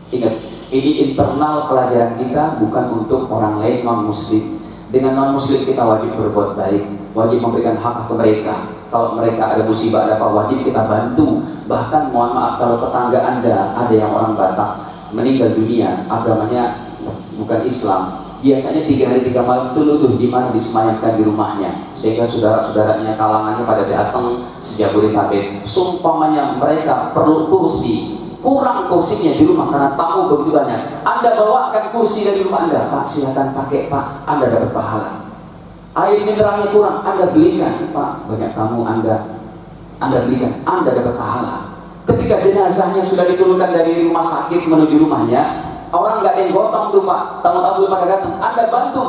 Speaker 3: Ingat, ini internal pelajaran kita, bukan untuk orang lain non-muslim. Dengan non-muslim kita wajib berbuat baik, wajib memberikan hak ke mereka. Kalau mereka ada musibah, ada apa, wajib kita bantu. Bahkan mohon maaf, kalau tetangga Anda ada yang orang Batak meninggal dunia, agamanya bukan Islam, biasanya 3 hari 3 malam itu luduh di mana, disemayamkan di rumahnya, sehingga saudara-saudaranya kalangannya pada datang sejabodetabek. Sumpamanya mereka perlu kursi, kurang kursinya di rumah karena tamu begitu banyak, Anda bawakan kursi dari rumah Anda, Pak silakan pakai Pak, Anda dapat pahala. Air mineralnya kurang, Anda belikan, Pak. Banyak tamu Anda belikan, Anda dapat pahala. Ketika jenazahnya sudah diturunkan dari rumah sakit menuju rumahnya, orang nggak ada yang gotong tuh Pak, tamu-tamu belum pada datang, Anda bantu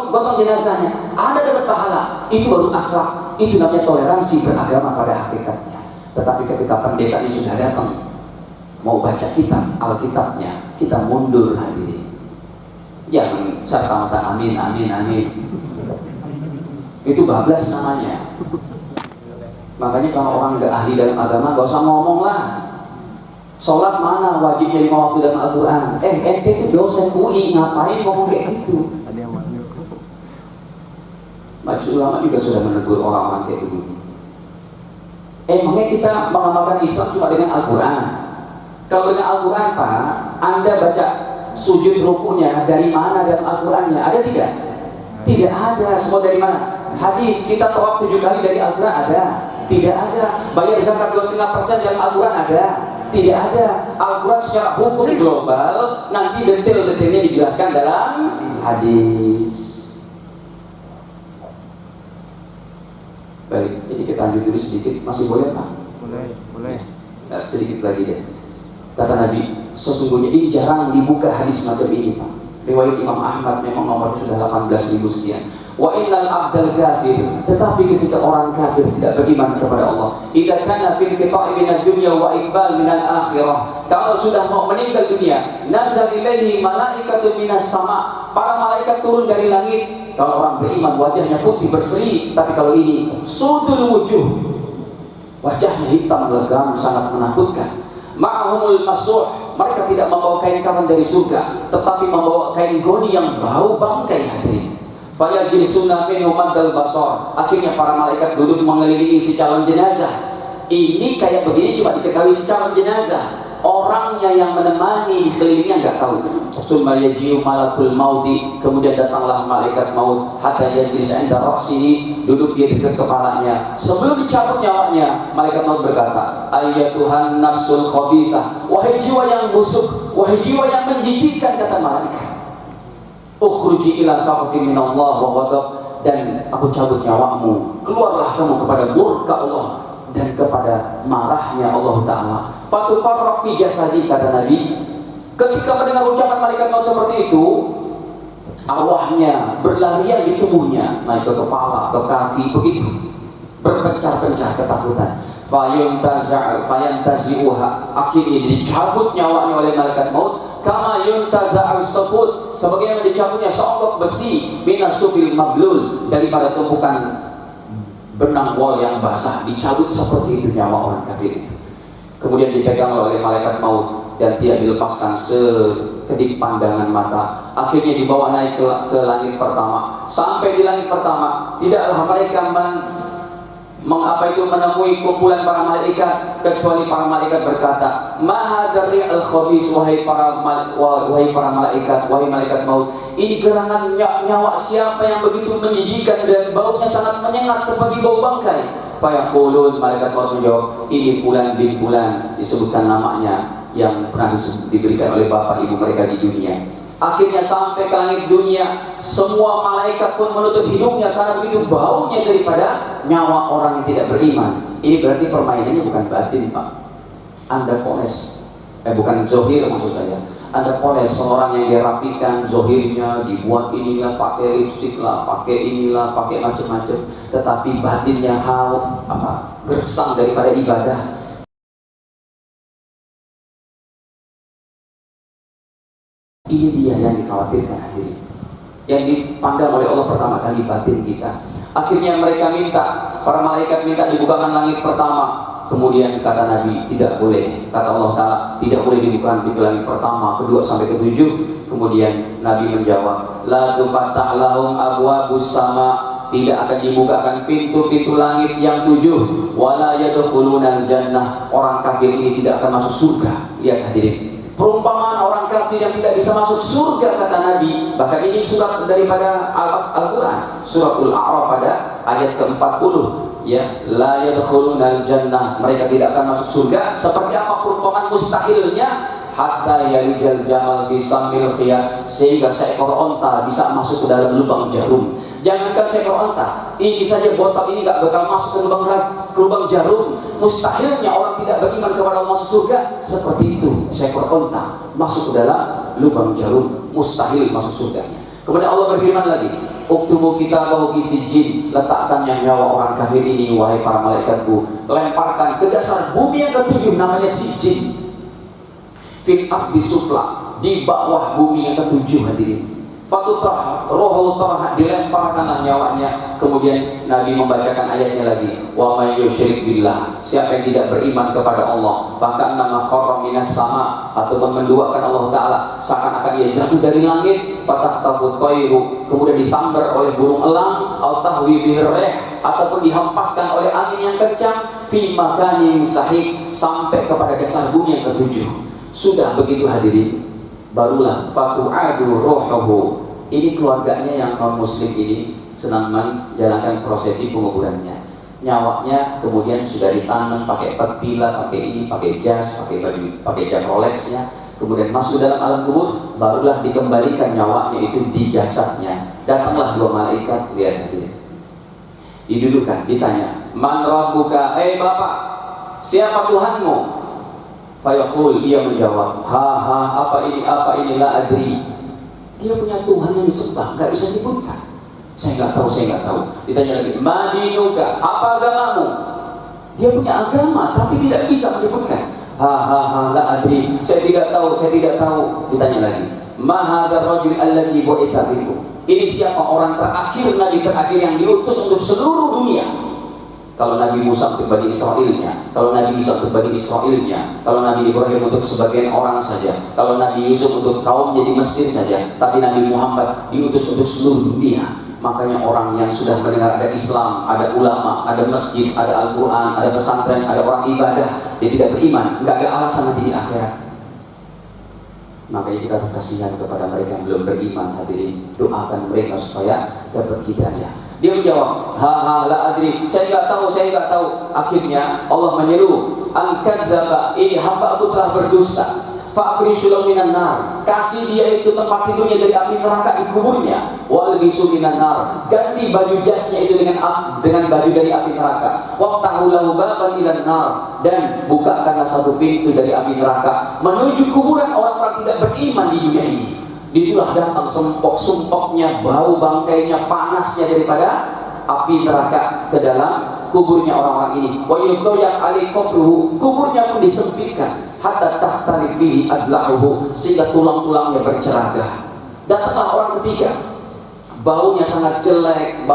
Speaker 3: gotong jenazahnya, Anda dapat pahala. Itu baru akhlak, itu namanya toleransi beragama pada hakikatnya. Tetapi ketika pendetanya sudah datang, mau baca kitab, Alkitabnya, kita mundur hadirin. Jangan serta-merta amin, amin, amin. Itu bablas namanya. Makanya kalau orang nggak ahli dalam agama, nggak usah ngomong lah. Sholat mana wajibnya 5 waktu dalam Al-Quran? Ente itu dosen UI, ngapain ngomong kayak gitu?
Speaker 2: Ada yang manggil.
Speaker 3: Majelis ulama juga sudah menegur orang-orang kayak begini. Emangnya kita mengamalkan Islam cuma dengan Al-Quran? Kalau dengan Al-Quran Pak, Anda baca sujud rukunya dari mana dalam Al-Qurannya? Ada tidak? Tidak ada. Semua dari mana? Hadis. Kita tawaf 7 kali dari Al-Quran ada? Tidak ada. Bayar zakat 2,5% dalam Al-Quran ada? Tidak ada. Al-Quran secara hukum global, nanti detail-detailnya dijelaskan dalam hadis. Baik, ini kita lanjut dulu sedikit. Masih boleh Pak?
Speaker 2: Boleh.
Speaker 3: Sedikit lagi deh. Kata Nabi, sesungguhnya ini jarang dibuka hadis macam ini Pak. Riwayat Imam Ahmad memang nomor sudah 18.000 sekian. Wa innal abdal kafir, tetapi ketika orang kafir tidak beriman kepada Allah, idza kana fil qita'i minad dunya wa iqbal minal akhirah, kalau sudah mau meninggal dunia, nazal ilaihi malaikatu minas sama, para malaikat turun dari langit. Kalau orang beriman wajahnya putih berseri, tapi kalau ini sudul wujuh, wajahnya hitam legam sangat menakutkan. Ma'ahumul masuh, mereka tidak membawa kain kafan dari surga, tetapi membawa kain goni yang bau bangkai hadirin. Fayajlisuna minhu maddal basar. Akhirnya para malaikat duduk mengelilingi si calon jenazah. Ini kayak begini cuma diketahui si calon jenazah. Orangnya yang menemani di sekelilingnya nggak tahu. Summa yaji'u malakul mauti, kemudian datanglah malaikat maut, hatta yajlis 'inda ra'sihi, duduk di dekat kepalanya. Sebelum dicabut nyawanya, malaikat maut berkata, ayyatuhan nafsul khabisah, wahai jiwa yang busuk, wahai jiwa yang menjijikkan, kata malaikat, ukhruji ila sakhatin minallah wa ghadab, dan aku cabut nyawamu, keluarlah kamu kepada murka Allah dan kepada marahnya Allah Ta'ala. Fatufarraq fi jasadi, kata Nabi. Ketika mendengar ucapan malaikat maut seperti itu, arwahnya berlarian di tubuhnya, naik ke kepala, ke kaki, begitu berpencar-pencar ketakutan. Fayantazi'uha, akhirnya dicabut nyawanya oleh malaikat maut. Kama yuntaza'al safut, sebagaimana dicabutnya seonggok besi minas sufil mablul, daripada tumpukan benang wol yang basah, dicabut seperti itu nyawa orang kafir itu. Kemudian dipegang oleh malaikat maut dan tidak dilepaskan sekedip pandangan mata. Akhirnya dibawa naik ke langit pertama. Sampai di langit pertama, tidaklah mereka menemui kumpulan para malaikat, kecuali para malaikat berkata, mahadari al-khabis, wahai para malaikat, wahai malaikat maut, ini gerangan nyawa siapa yang begitu menjijikan dan baunya sangat menyengat seperti bau bangkai. Fayaqulun, malaikat maut menjawab, ini fulan bin fulan, disebutkan namanya yang pernah diberikan oleh bapak ibu mereka di dunia. Akhirnya sampai ke langit dunia, semua malaikat pun menutup hidungnya karena begitu baunya daripada nyawa orang yang tidak beriman. Ini berarti permainannya bukan batin Pak. Anda poles, bukan zohir maksud saya. Anda poles seorang yang dirapikan zohirnya, dibuat inilah, pakai lipstick lah, pakai inilah, pakai macam-macam, tetapi batinnya gersang daripada ibadah. Ini dia yang dikhawatirkan hadirin, yang dipandang oleh Allah pertama kali batin kita. Akhirnya mereka minta, para malaikat minta dibukakan langit pertama. Kemudian kata Nabi, tidak boleh, kata Allah Ta'ala, tidak boleh dibuka di langit pertama, kedua sampai ketujuh. Kemudian Nabi menjawab, la tufattah lahum abwabus sama, tidak akan dibukakan pintu-pintu langit yang 7. Wala yadkhulunal jannah, orang kafir ini tidak akan masuk surga. Lihat hadirin, perumpamaan orang kafir yang tidak bisa masuk surga, kata Nabi. Bahkan ini surat daripada Al-Quran, suratul A'raf pada ayat ke-40, ya, la yadkhulunal jannah, mereka tidak akan masuk surga. Seperti apa perumpamaan mustahilnya? Hatta yalijal jamal fi samil khiyat, sehingga seekor onta bisa masuk ke dalam lubang jarum. Jangankan seekor onta, ini saja botak ini nggak bakal masuk ke lubang jarum. Mustahilnya orang tidak beriman kepada Allah masuk surga. Seperti itu seekor onta masuk ke dalam lubang jarum, mustahil masuk surganya. Kemudian Allah berfirman lagi, uktubu kitabahu fi sijjin, letakkannya nyawa orang kafir ini wahai para malaikatku, lemparkan ke dasar bumi yang ketujuh namanya sijjin, fil ardi sufla, di bawah bumi yang ketujuh hadirin. Fatutrah rohul tarah, dilemparkanlah nyawanya. Kemudian Nabi membacakan ayatnya lagi, wa may yusyrik billah, siapa yang tidak beriman kepada Allah, bahkan nama kharra minas sama, atau menduakan Allah Ta'ala, seakan-akan ia jatuh dari langit, fatahtabu tayru, kemudian disambar oleh burung elang, au tahwi bihir rih, ataupun dihampaskan oleh angin yang kencang, fi makanin sahih, sampai kepada dasar bumi yang ketujuh. Sudah begitu hadirin, barulah fatu'adu rohuhu, ini keluarganya yang non muslim ini senang menjalankan prosesi penguburannya. Nyawanya kemudian sudah ditanam pakai petila, pakai ini, pakai jas, pakai baju, pakai jam Rolexnya, kemudian masuk dalam alam kubur, barulah dikembalikan nyawanya itu di jasadnya. Datanglah dua malaikat, lihat hadirin, didudukan, ditanya, man rabbuka, bapak, siapa Tuhanmu? Fayaqul, ia menjawab, apa ini la adri. Dia punya Tuhan yang disembah, nggak bisa disebutkan. Saya nggak tahu. Ditanya lagi, madinuka, apa agamamu? Dia punya agama, tapi tidak bisa menyebutkan. La adri, saya tidak tahu. Ditanya lagi, ma hadzal rajul alladzi bu'itha bikum. Ini siapa orang terakhir, nabi terakhir yang diutus untuk seluruh dunia? Kalau Nabi Musa untuk Bani Israilnya, kalau Nabi Isa untuk Bani Israilnya, kalau Nabi Ibrahim untuk sebagian orang saja, kalau Nabi Yusuf untuk kaumnya di Mesir saja, tapi Nabi Muhammad diutus untuk seluruh dunia. Makanya orang yang sudah mendengar ada Islam, ada ulama, ada masjid, ada Al-Quran, ada pesantren, ada orang ibadah, dia tidak beriman, nggak ada alasan nanti di akhirat. Makanya kita kasihan kepada mereka yang belum beriman, hadirin, doakan mereka supaya dapat hidayah. Dia menjawab, la adri, saya nggak tahu. Akhirnya Allah menyeru, angkadzaba, ini hamba aku telah berdusta. Fa'frishu minan nar, kasih dia itu tempat tidurnya dari api neraka di kuburnya. Walbisu minan nar, ganti baju jasnya itu dengan baju dari api neraka. Waftahu lahu baban ilan nar, dan bukakanlah satu pintu dari api neraka menuju kuburan orang-orang tidak beriman di dunia ini. Itulah datang sumpok-sumpoknya, bau bangkainya, panasnya daripada api neraka ke dalam kuburnya orang-orang ini. Wa yudhayyak alaihi qabruhu, kuburnya pun disempitkan, hatta tahtarifihi adla'uhu, sehingga tulang-tulangnya berceragah. Datanglah orang ketiga, baunya sangat jelek,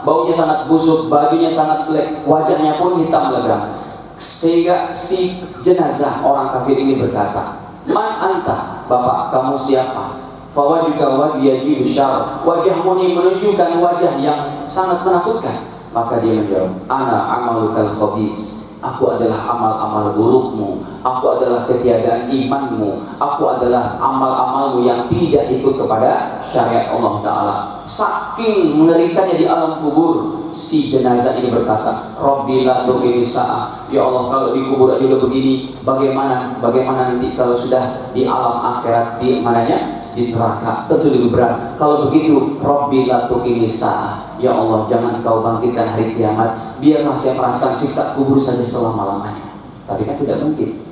Speaker 3: baunya sangat busuk, bajunya sangat jelek, wajahnya pun hitam legam. Sehingga si jenazah orang kafir ini berkata, man anta, bapak kamu siapa? Fawajuka wadiyajidu syar, wajahmu ini menunjukkan wajah yang sangat menakutkan. Maka dia menjawab, ana amalukal khabis, aku adalah amal-amal burukmu, aku adalah ketiadaan imanmu, aku adalah amal-amalmu yang tidak ikut kepada syariat Allah Ta'ala. Saking mengerikannya di alam kubur, si jenazah ini berkata, Rabbi la tuqimi sa'ah, ya Allah, kalau di kubur aja udah begini, bagaimana nanti kalau sudah di alam akhirat, di mananya? Di neraka, tentu lebih berat. Kalau begitu, Rabbi la tuqimi sa'ah, ya Allah, jangan kau bangkitkan hari kiamat, biarlah saya merasakan siksa kubur saja selama-lamanya. Tapi kan tidak mungkin,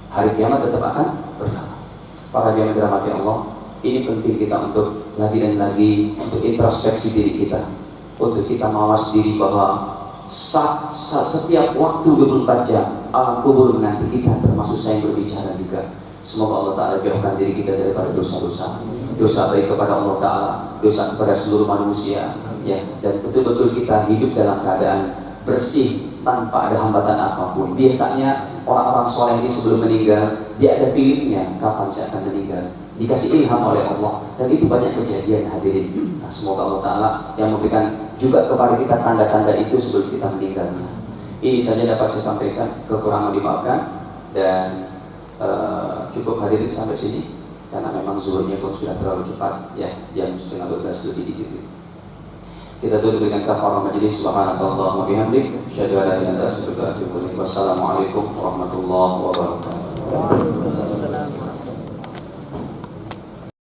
Speaker 3: hari kiamat tetap akan berlalu. Para jamaah dirahmati Allah, ini penting kita untuk lagi dan lagi untuk introspeksi diri kita, untuk kita mawas diri bahwa setiap waktu 24 jam alam kubur menanti kita, termasuk saya yang berbicara juga. Semoga Allah Ta'ala jauhkan diri kita daripada dosa-dosa, dosa baik kepada Allah Ta'ala, dosa kepada seluruh manusia, ya, dan betul-betul kita hidup dalam keadaan bersih tanpa ada hambatan apapun. Biasanya orang-orang soleh ini sebelum meninggal, dia ada feelingnya kapan saya akan meninggal, dikasih ilham oleh Allah, dan itu banyak kejadian hadirin. Nah, semoga Allah Ta'ala yang memberikan juga kepada kita tanda-tanda itu sebelum kita meninggalnya. Ini saja dapat saya sampaikan, kekurangan dimaafkan, dan cukup hadirin sampai sini karena memang zuhurnya pun sudah terlalu cepat, ya, jam 11:30 lebih dikit. Kita tutup dengan kafarah majelis. Subhanakallahumma bihamdik, asyhadu an la ilaha illa anta, astaghfiruka wa atubu ilaik. Wassalamualaikum warahmatullahi wabarakatuh.